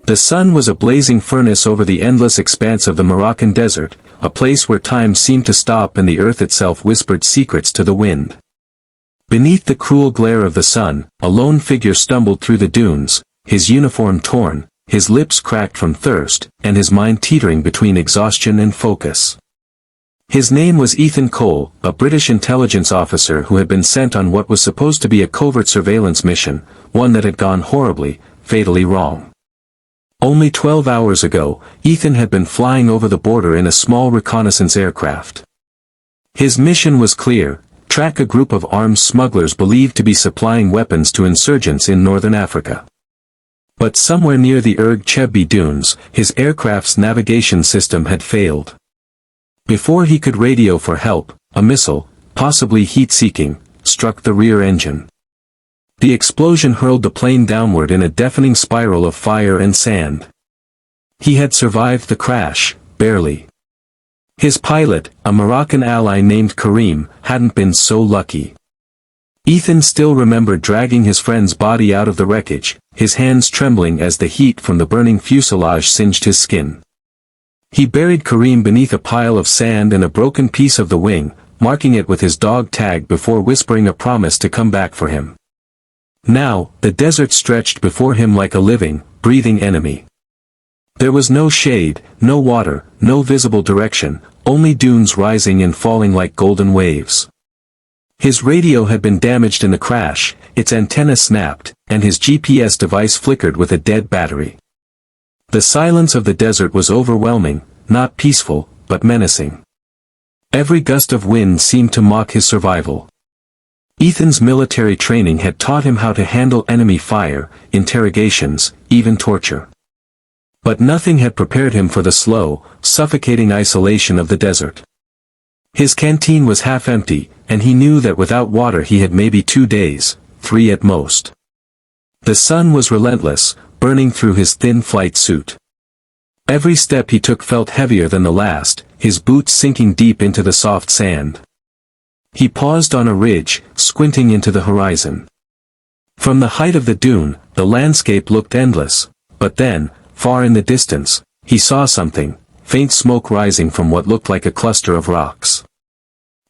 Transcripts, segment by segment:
The sun was a blazing furnace over the endless expanse of the Moroccan desert, a place where time seemed to stop and the earth itself whispered secrets to the wind. Beneath the cruel glare of the sun, a lone figure stumbled through the dunes, his uniform torn, his lips cracked from thirst, and his mind teetering between exhaustion and focus. His name was Ethan Cole, a British intelligence officer who had been sent on what was supposed to be a covert surveillance mission, one that had gone horribly, fatally wrong. Only 12 hours ago, Ethan had been flying over the border in a small reconnaissance aircraft. His mission was clear: track a group of armed smugglers believed to be supplying weapons to insurgents in northern Africa. But somewhere near the Erg Chebbi dunes, his aircraft's navigation system had failed. Before he could radio for help, a missile, possibly heat-seeking, struck the rear engine. The explosion hurled the plane downward in a deafening spiral of fire and sand. He had survived the crash, barely. His pilot, a Moroccan ally named Karim, hadn't been so lucky. Ethan still remembered dragging his friend's body out of the wreckage, his hands trembling as the heat from the burning fuselage singed his skin. He buried Karim beneath a pile of sand and a broken piece of the wing, marking it with his dog tag before whispering a promise to come back for him. Now, the desert stretched before him like a living, breathing enemy. There was no shade, no water, no visible direction, only dunes rising and falling like golden waves. His radio had been damaged in the crash, its antenna snapped, and his GPS device flickered with a dead battery. The silence of the desert was overwhelming, not peaceful, but menacing. Every gust of wind seemed to mock his survival. Ethan's military training had taught him how to handle enemy fire, interrogations, even torture. But nothing had prepared him for the slow, suffocating isolation of the desert. His canteen was half empty, and he knew that without water he had maybe 2 days, 3 at most. The sun was relentless, burning through his thin flight suit. Every step he took felt heavier than the last, his boots sinking deep into the soft sand. He paused on a ridge, squinting into the horizon. From the height of the dune, the landscape looked endless, but then, far in the distance, he saw something, faint smoke rising from what looked like a cluster of rocks.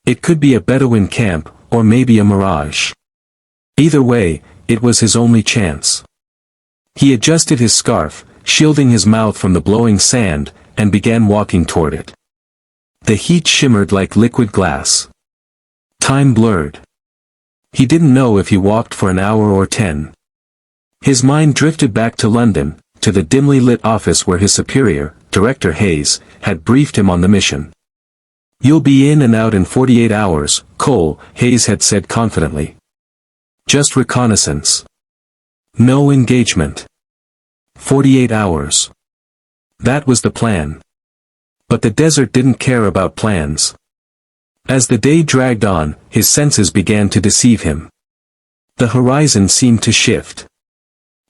It could be a Bedouin camp, or maybe a mirage. Either way, it was his only chance. He adjusted his scarf, shielding his mouth from the blowing sand, and began walking toward it. The heat shimmered like liquid glass. Time blurred. He didn't know if he walked for an hour or 10. His mind drifted back to London, to the dimly lit office where his superior, Director Hayes, had briefed him on the mission. "You'll be in and out in 48 hours, Cole," Hayes had said confidently. "Just reconnaissance. No engagement. 48 hours. That was the plan. But the desert didn't care about plans. As the day dragged on, his senses began to deceive him. The horizon seemed to shift.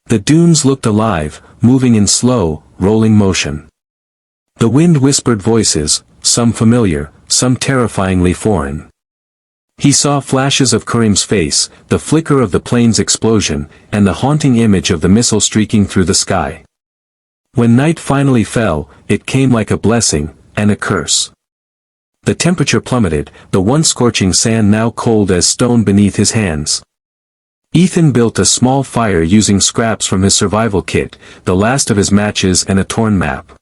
The dunes looked alive, moving in slow, rolling motion. The wind whispered voices, some familiar, some terrifyingly foreign. He saw flashes of Karim's face, the flicker of the plane's explosion, and the haunting image of the missile streaking through the sky. When night finally fell, it came like a blessing, and a curse. The temperature plummeted, the once scorching sand now cold as stone beneath his hands. Ethan built a small fire using scraps from his survival kit, the last of his matches and a torn map.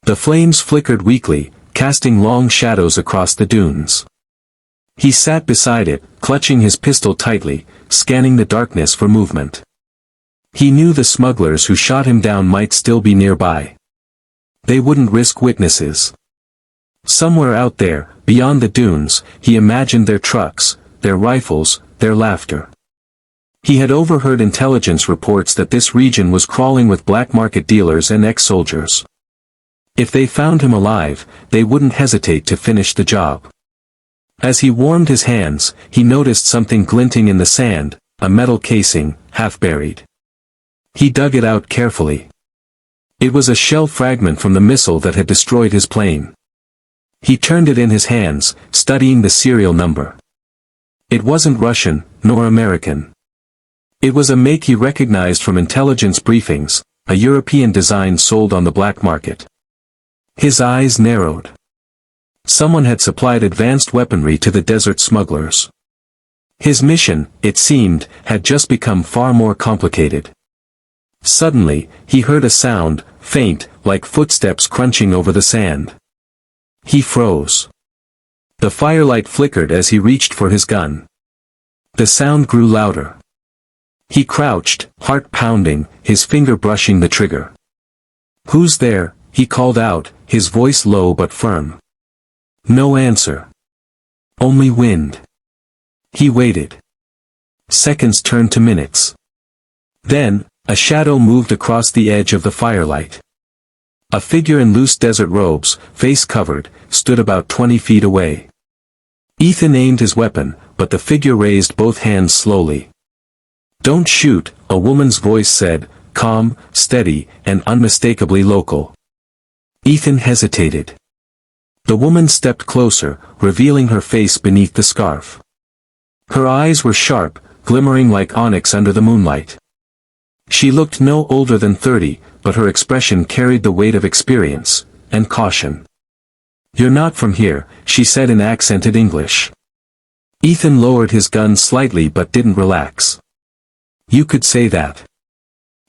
The flames flickered weakly, casting long shadows across the dunes. He sat beside it, clutching his pistol tightly, scanning the darkness for movement. He knew the smugglers who shot him down might still be nearby. They wouldn't risk witnesses. Somewhere out there, beyond the dunes, he imagined their trucks, their rifles, their laughter. He had overheard intelligence reports that this region was crawling with black market dealers and ex-soldiers. If they found him alive, they wouldn't hesitate to finish the job. As he warmed his hands, he noticed something glinting in the sand, a metal casing, half buried. He dug it out carefully. It was a shell fragment from the missile that had destroyed his plane. He turned it in his hands, studying the serial number. It wasn't Russian, nor American. It was a make he recognized from intelligence briefings, a European design sold on the black market. His eyes narrowed. Someone had supplied advanced weaponry to the desert smugglers. His mission, it seemed, had just become far more complicated. Suddenly, he heard a sound, faint, like footsteps crunching over the sand. He froze. The firelight flickered as he reached for his gun. The sound grew louder. He crouched, heart pounding, his finger brushing the trigger. "Who's there?" he called out, his voice low but firm. No answer. Only wind. He waited. Seconds turned to minutes. Then, a shadow moved across the edge of the firelight. A figure in loose desert robes, face covered, stood about 20 feet away. Ethan aimed his weapon, but the figure raised both hands slowly. "Don't shoot," a woman's voice said, calm, steady, and unmistakably local. Ethan hesitated. The woman stepped closer, revealing her face beneath the scarf. Her eyes were sharp, glimmering like onyx under the moonlight. She looked no older than 30, but her expression carried the weight of experience and caution. "You're not from here," she said in accented English. Ethan lowered his gun slightly but didn't relax. "You could say that."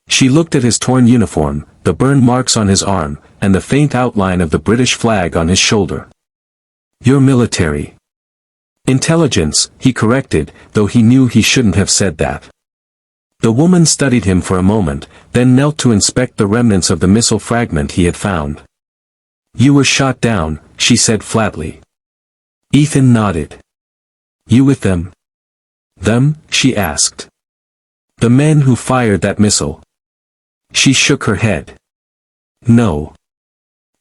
She looked at his torn uniform, the burn marks on his arm, and the faint outline of the British flag on his shoulder. "You're military." "Intelligence," he corrected, though he knew he shouldn't have said that. The woman studied him for a moment, then knelt to inspect the remnants of the missile fragment he had found. "You were shot down," she said flatly. Ethan nodded. "You with them?" "Them?" she asked. "The men who fired that missile." She shook her head. "No.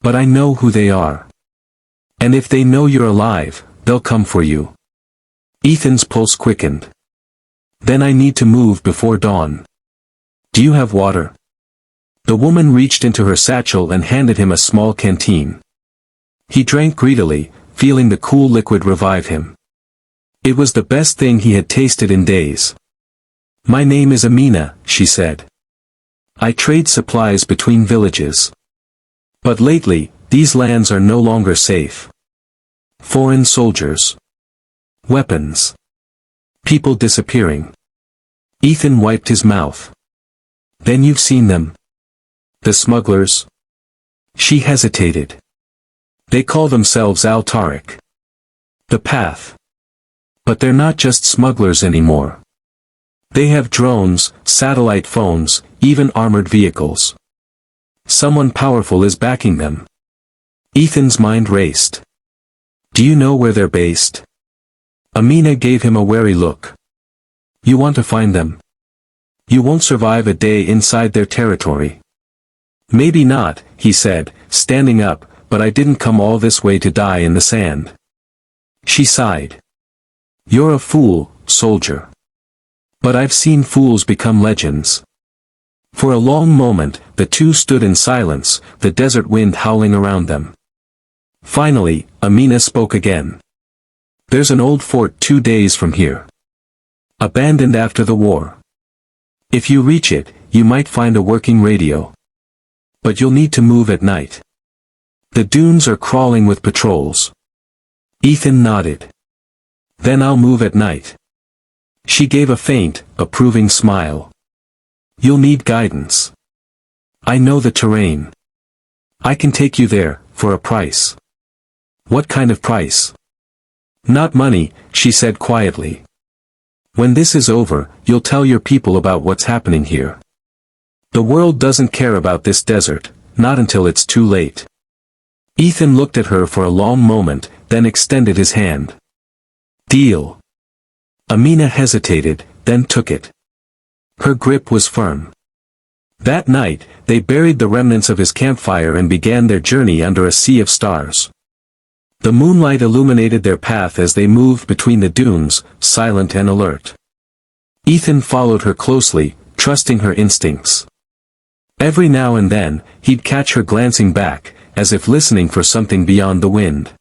But I know who they are. And if they know you're alive, they'll come for you." Ethan's pulse quickened. "Then I need to move before dawn. Do you have water?" The woman reached into her satchel and handed him a small canteen. He drank greedily, feeling the cool liquid revive him. It was the best thing he had tasted in days. "My name is Amina," she said. "I trade supplies between villages. But lately, these lands are no longer safe. Foreign soldiers. Weapons. People disappearing." Ethan wiped his mouth. "Then you've seen them? The smugglers?" She hesitated. "They call themselves Al-Tariq. The Path. But they're not just smugglers anymore. They have drones, satellite phones, even armored vehicles. Someone powerful is backing them." Ethan's mind raced. "Do you know where they're based?" Amina gave him a wary look. "You want to find them? You won't survive a day inside their territory." "Maybe not," he said, standing up, "but I didn't come all this way to die in the sand." She sighed. "You're a fool, soldier. But I've seen fools become legends." For a long moment, the two stood in silence, the desert wind howling around them. Finally, Amina spoke again. "There's an old fort 2 days from here. Abandoned after the war. If you reach it, you might find a working radio. But you'll need to move at night. The dunes are crawling with patrols." Ethan nodded. "Then I'll move at night." She gave a faint, approving smile. "You'll need guidance. I know the terrain. I can take you there, for a price." "What kind of price?" "Not money," she said quietly. "When this is over, you'll tell your people about what's happening here. The world doesn't care about this desert, not until it's too late." Ethan looked at her for a long moment, then extended his hand. "Deal." Amina hesitated, then took it. Her grip was firm. That night, they buried the remnants of his campfire and began their journey under a sea of stars. The moonlight illuminated their path as they moved between the dunes, silent and alert. Ethan followed her closely, trusting her instincts. Every now and then, he'd catch her glancing back, as if listening for something beyond the wind.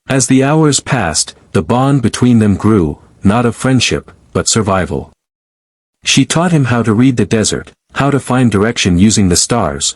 As the hours passed, the bond between them grew, not of friendship, but survival. She taught him how to read the desert, how to find direction using the stars,